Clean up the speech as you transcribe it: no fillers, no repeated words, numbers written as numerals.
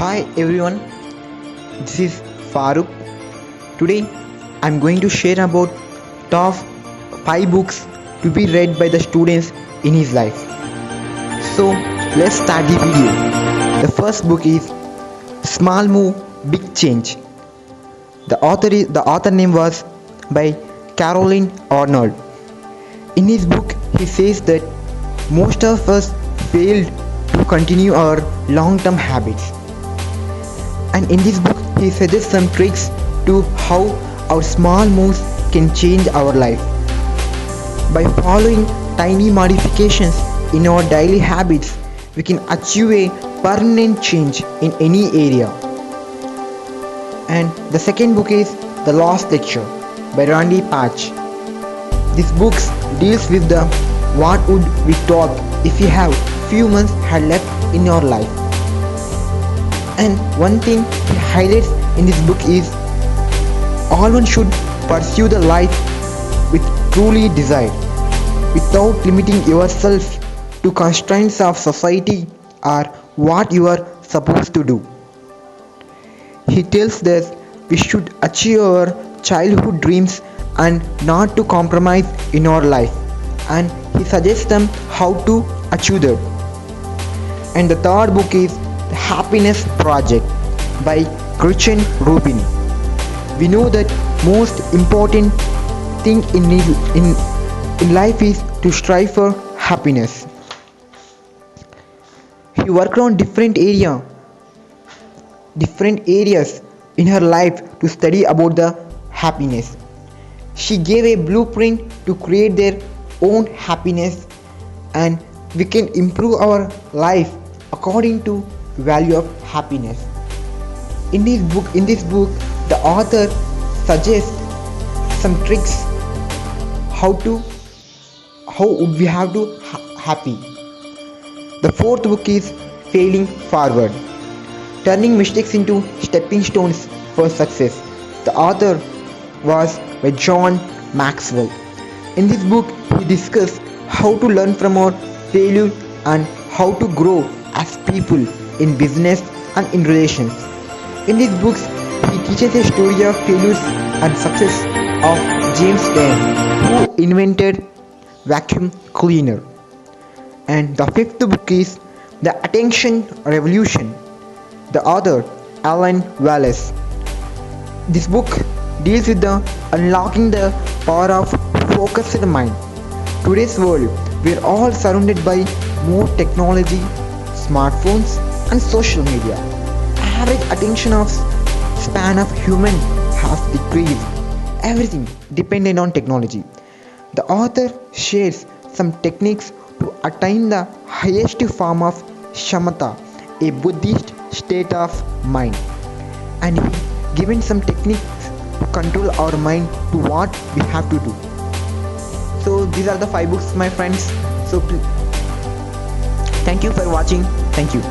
Hi everyone, this is Farooq. Today I'm going to share about top 5 books to be read by the students in his life. So let's start the video. The first book is Small Move Big Change. The author name was by Caroline Arnold. In his book he says that most of us failed to continue our long-term habits. And in this book he suggests some tricks to how our small moves can change our life. By following tiny modifications in our daily habits, we can achieve a permanent change in any area. And the second book is The Lost Lecture by Randy Patch. This book deals with the what would we talk if we have few months had left in your life. And one thing he highlights in this book is all one should pursue the life with truly desire, without limiting yourself to constraints of society or what you are supposed to do. He tells that we should achieve our childhood dreams and not to compromise in our life, and he suggests them how to achieve that. And the third book is The Happiness Project by Gretchen Rubin. We know that most important thing in life is to strive for happiness. He worked on different areas in her life to study about the happiness. She gave a blueprint to create their own happiness, and we can improve our life according to value of happiness. In this book the author suggests some tricks how would we have to happy. The fourth book is Failing Forward, turning mistakes into stepping stones for success. The author was by John Maxwell. In this book he discussed how to learn from our failure and how to grow as people in business and in relations. In these books he teaches a story of failures and success of James Watt, who invented vacuum cleaner. And the fifth book is The Attention Revolution. The author Alan Wallace. This book deals with the unlocking the power of focused mind. Today's world, we are all surrounded by more technology, smartphones and social media. Average attention of span of human has decreased. Everything dependent on technology. The author shares some techniques to attain the highest form of shamatha, a Buddhist state of mind, and he given some techniques to control our mind to what we have to do. So these are the 5 books, my friends. So thank you for watching. Thank you.